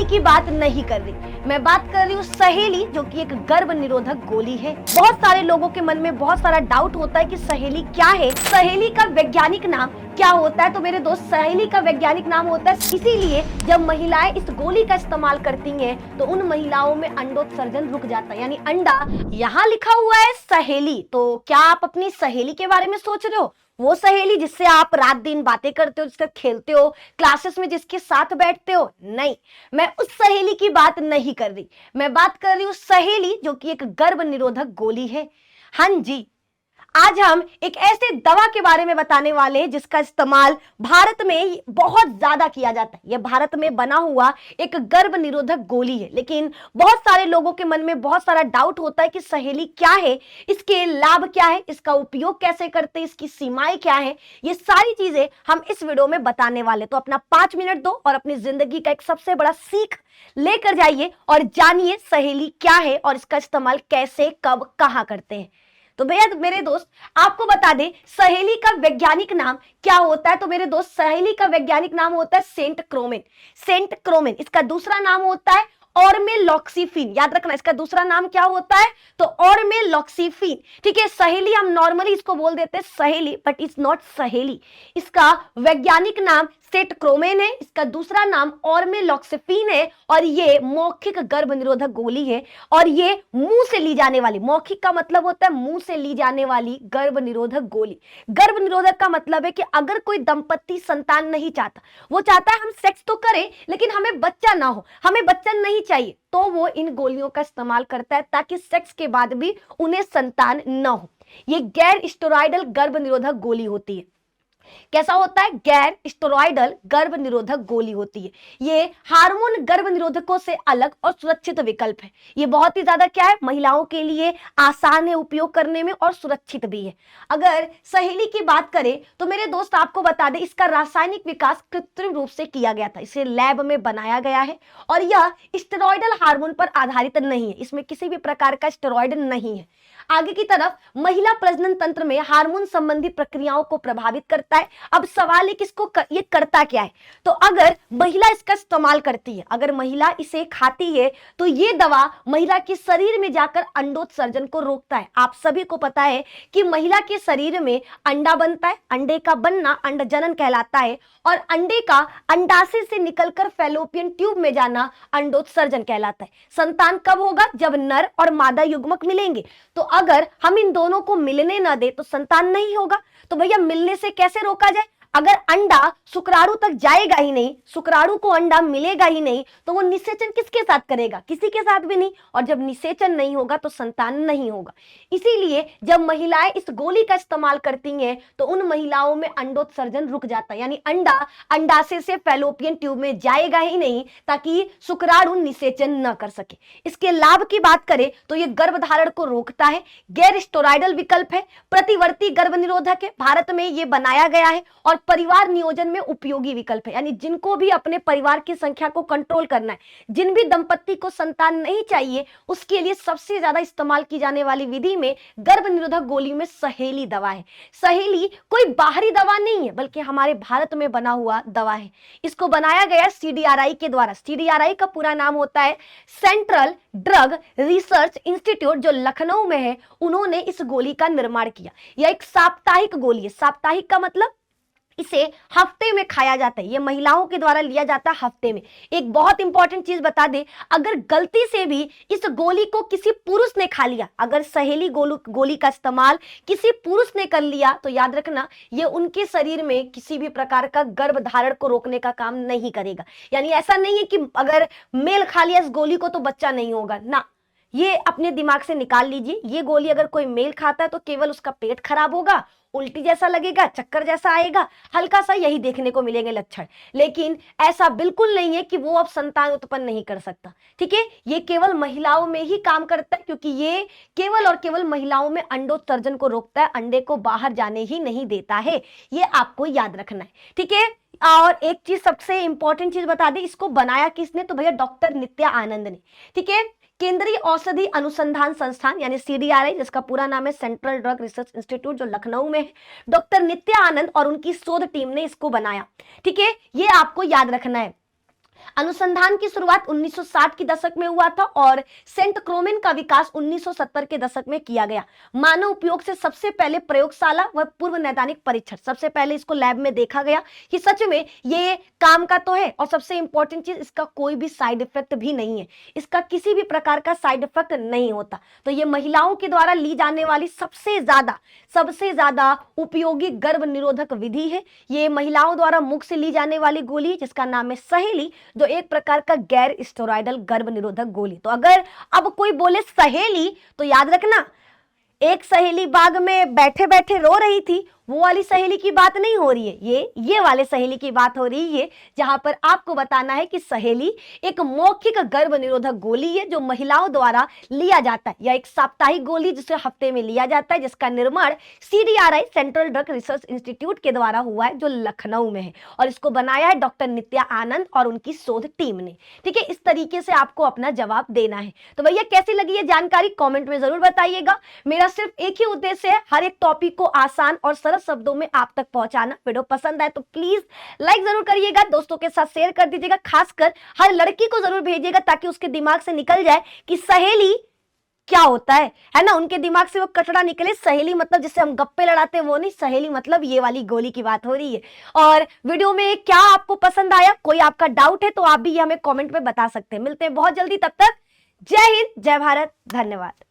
की बात नहीं कर रही, मैं बात कर रही हूँ सहेली, जो कि एक गर्भ निरोधक गोली है। बहुत सारे लोगों के मन में बहुत सारा डाउट होता है कि सहेली क्या है, सहेली का वैज्ञानिक नाम क्या होता है। तो मेरे दोस्त, सहेली का वैज्ञानिक नाम होता है, इसीलिए जब महिलाएं इस गोली का इस्तेमाल करती हैं तो उन महिलाओं में अंडोत्सर्जन रुक जाता है, यानी अंडा। यहाँ लिखा हुआ है सहेली, तो क्या आप अपनी सहेली के बारे में सोच रहे हो? वो सहेली जिससे आप रात दिन बातें करते हो, जिससे खेलते हो, क्लासेस में जिसके साथ बैठते हो? नहीं, मैं उस सहेली की बात नहीं कर रही, मैं बात कर रही हूँ सहेली जो कि एक गर्भ निरोधक गोली है। हाँ जी, आज हम एक ऐसे दवा के बारे में बताने वाले हैं जिसका इस्तेमाल भारत में बहुत ज्यादा किया जाता है। यह भारत में बना हुआ एक गर्भ निरोधक गोली है, लेकिन बहुत सारे लोगों के मन में बहुत सारा डाउट होता है कि सहेली क्या है, इसके लाभ क्या है, इसका उपयोग कैसे करते हैं, इसकी सीमाएं क्या है। ये सारी चीजें हम इस वीडियो में बताने वाले। तो अपना 5 मिनट दो और अपनी जिंदगी का एक सबसे बड़ा सीख लेकर जाइए और जानिए सहेली क्या है और इसका इस्तेमाल कैसे, कब, कहां करते हैं। तो भैया मेरे दोस्त, आपको बता दें सहेली का वैज्ञानिक नाम क्या होता है। तो मेरे दोस्त, सहेली का वैज्ञानिक नाम होता है सेंट क्रोमेन। सेंट क्रोमेन, इसका दूसरा नाम होता है ऑर्मेलॉक्सीफिन। याद रखना, इसका दूसरा नाम क्या होता है? तो ऑर्मेलॉक्सीफिन। ठीक है, सहेली हम नॉर्मली इसको बोल देते हैं सहेली, बट इट्स नॉट सहेली। इसका वैज्ञानिक नाम सेंट क्रोमेन है, इसका दूसरा नाम ऑर्मेलॉक्सीफिन है, और ये मौखिक गर्भ निरोधक गोली है। और ये मुंह से ली जाने वाली, मौखिक का मतलब होता है मुंह से ली जाने वाली गर्भ निरोधक गोली। गर्भ निरोधक का मतलब है कि अगर कोई दंपत्ति संतान नहीं चाहता, वो चाहता है हम सेक्स तो करें लेकिन हमें बच्चा ना हो, हमें बच्चा नहीं चाहिए, तो वो इन गोलियों का इस्तेमाल करता है ताकि सेक्स के बाद भी उन्हें संतान न हो। ये गैर स्टेरॉयडल गर्भ निरोधक गोली होती है। कैसा होता है? गैर स्टेरॉयडल गर्भ निरोधक गोली होती है। ये हार्मोन गर्भ निरोधकों से अलग और सुरक्षित विकल्प है। ये बहुत ही ज्यादा क्या है, महिलाओं के लिए आसान है उपयोग करने में और सुरक्षित भी है। अगर सहेली की बात करें तो मेरे दोस्त आपको बता दें, इसका रासायनिक विकास कृत्रिम रूप से किया गया था, इसे लैब में बनाया गया है, और यह स्टेरॉयडल हार्मोन पर आधारित नहीं है, इसमें किसी भी प्रकार का स्टेरॉयड नहीं है। आगे की तरफ महिला प्रजनन तंत्र में हार्मोन संबंधी प्रक्रियाओं को प्रभावित करता है। अब सवाल है कि ये करता क्या है? तो अगर महिला इसका इस्तेमाल करती है, अगर महिला इसे खाती है, तो ये दवा महिला के शरीर में जाकर अंडोत्सर्जन को रोकता है। आप सभी को पता है कि महिला के शरीर में अंडा बनता है, अंडे का बनना अंडजनन कहलाता है, और अंडे का अंडाशय से निकलकर फैलोपियन ट्यूब में जाना अंडोत्सर्जन कहलाता है। संतान कब होगा? जब नर और मादा युग्मक मिलेंगे। तो अगर हम इन दोनों को मिलने न दे तो संतान नहीं होगा। तो भैया मिलने से कैसे रोका जाए? अगर अंडा शुक्राणु तक जाएगा ही नहीं, शुक्राणु को अंडा मिलेगा ही नहीं, तो वो निषेचन किसके साथ करेगा? किसी के साथ भी नहीं। और जब निषेचन नहीं होगा तो संतान नहीं होगा। इसीलिए जब महिलाएं इस गोली का इस्तेमाल करती हैं तो उन महिलाओं में अंडोत्सर्जन रुक जाता है, यानी अंडा अंडाशय से फैलोपियन ट्यूब में जाएगा ही नहीं ताकि शुक्राणु निषेचन न कर सके। इसके लाभ की बात करें तो ये गर्भधारण को रोकता है, गैर स्टेरॉयडल विकल्प है, प्रतिवर्ती गर्भ निरोधक है, भारत में ये बनाया गया है, और परिवार नियोजन में उपयोगी विकल्प है। यानी जिनको भी अपने परिवार की संख्या को कंट्रोल करना है, जिन भी दंपत्ति को संतान नहीं चाहिए, उसके लिए सबसे ज्यादा इस्तेमाल की जाने वाली विधि में गर्भ निरोधक गोली में सहेली दवा है। सहेली कोई बाहरी दवा नहीं है, बल्कि हमारे भारत में बना हुआ दवा है। इसको बनाया गया CDRI के द्वारा। CDRI का पूरा नाम होता है सेंट्रल ड्रग रिसर्च इंस्टीट्यूट, जो लखनऊ में है। उन्होंने इस गोली का निर्माण किया। यह एक साप्ताहिक गोली है। साप्ताहिक का मतलब इसे हफ्ते में खाया जाता है। ये महिलाओं के द्वारा लिया जाता है हफ्ते में। एक बहुत इंपॉर्टेंट चीज बता दें, अगर गलती से भी इस गोली को किसी पुरुष ने खा लिया, अगर सहेली गोली का इस्तेमाल किसी पुरुष ने कर लिया, तो याद रखना ये उनके शरीर में किसी भी प्रकार का गर्भधारण को रोकने का काम नहीं करेगा। यानी ऐसा नहीं है कि अगर मेल खा लिया इस गोली को तो बच्चा नहीं होगा ना, ये अपने दिमाग से निकाल लीजिए। ये गोली अगर कोई मेल खाता है तो केवल उसका पेट खराब होगा, उल्टी जैसा लगेगा, चक्कर जैसा आएगा, हल्का सा यही देखने को मिलेंगे लक्षण, लेकिन ऐसा बिल्कुल नहीं है कि वो अब संतान उत्पन्न नहीं कर सकता। ठीक है, ये केवल महिलाओं में ही काम करता है, क्योंकि ये केवल और केवल महिलाओं में अंडोत्सर्जन को रोकता है, अंडे को बाहर जाने ही नहीं देता है। ये आपको याद रखना है। ठीक है, और एक चीज सबसे इंपॉर्टेंट चीज बता दें, इसको बनाया किसने? तो भैया डॉक्टर नित्या आनंद ने। ठीक है, केंद्रीय औषधि अनुसंधान संस्थान यानी CDRI, जिसका पूरा नाम है सेंट्रल ड्रग रिसर्च इंस्टीट्यूट, जो लखनऊ में है, डॉक्टर नित्या आनंद और उनकी शोध टीम ने इसको बनाया। ठीक है, ये आपको याद रखना है। अनुसंधान की शुरुआत 1960 के दशक में हुआ था और सेंट क्रोमेन का विकास 1970 के दशक में किया गया। मानव उपयोग से सबसे पहले प्रयोगशाला व पूर्व नैदानिक परीक्षण, सबसे पहले इसको लैब में देखा गया कि सच में ये काम का तो है, और सबसे इंपॉर्टेंट चीज, इसका कोई भी साइड इफेक्ट भी नहीं है, इसका किसी भी प्रकार का साइड इफेक्ट नहीं होता। तो ये महिलाओं के द्वारा ली जाने वाली सबसे ज्यादा उपयोगी गर्भ निरोधक विधि है। ये महिलाओं द्वारा मुख से ली जाने वाली गोली जिसका नाम है सहेली, जो एक प्रकार का गैर स्टेरॉयडल गर्भ निरोधक गोली। तो अगर अब कोई बोले सहेली तो याद रखना, एक सहेली बाग में बैठे बैठे रो रही थी, वो वाली सहेली की बात नहीं हो रही है, ये वाले सहेली की बात हो रही है, जहां पर आपको बताना है कि सहेली एक मौखिक गर्भ निरोधक गोली है जो महिलाओं द्वारा लिया जाता है, या एक साप्ताहिक गोली जिसे हफ्ते में लिया जाता है, जिसका निर्माण CDRI central drug research institute के द्वारा हुआ है जो लखनऊ में है, और इसको बनाया है डॉक्टर नित्या आनंद और उनकी शोध टीम ने। ठीक है, इस तरीके से आपको अपना जवाब देना है। तो भैया कैसी लगी ये जानकारी कॉमेंट में जरूर बताइएगा। मेरा सिर्फ एक ही उद्देश्य है, हर एक टॉपिक को आसान और सरल शब्दों में आप तक पहुंचाना। वीडियो पसंद आए तो प्लीज लाइक जरूर करिएगा, दोस्तों के साथ शेयर कर दीजिएगा, खासकर हर लड़की को जरूर भेजिएगा ताकि उसके दिमाग से निकल जाए कि सहेली क्या होता है ना, उनके दिमाग से वो कचरा निकले। सहेली मतलब जिससे हम गप्पे लड़ाते हैं वो नहीं, सहेली मतलब ये वाली गोली की बात हो रही है। और वीडियो में क्या आपको पसंद आया, कोई आपका डाउट है तो आप भी हमें कमेंट में बता सकते हैं। मिलते हैं बहुत जल्दी, तब तक जय हिंद, जय भारत, धन्यवाद।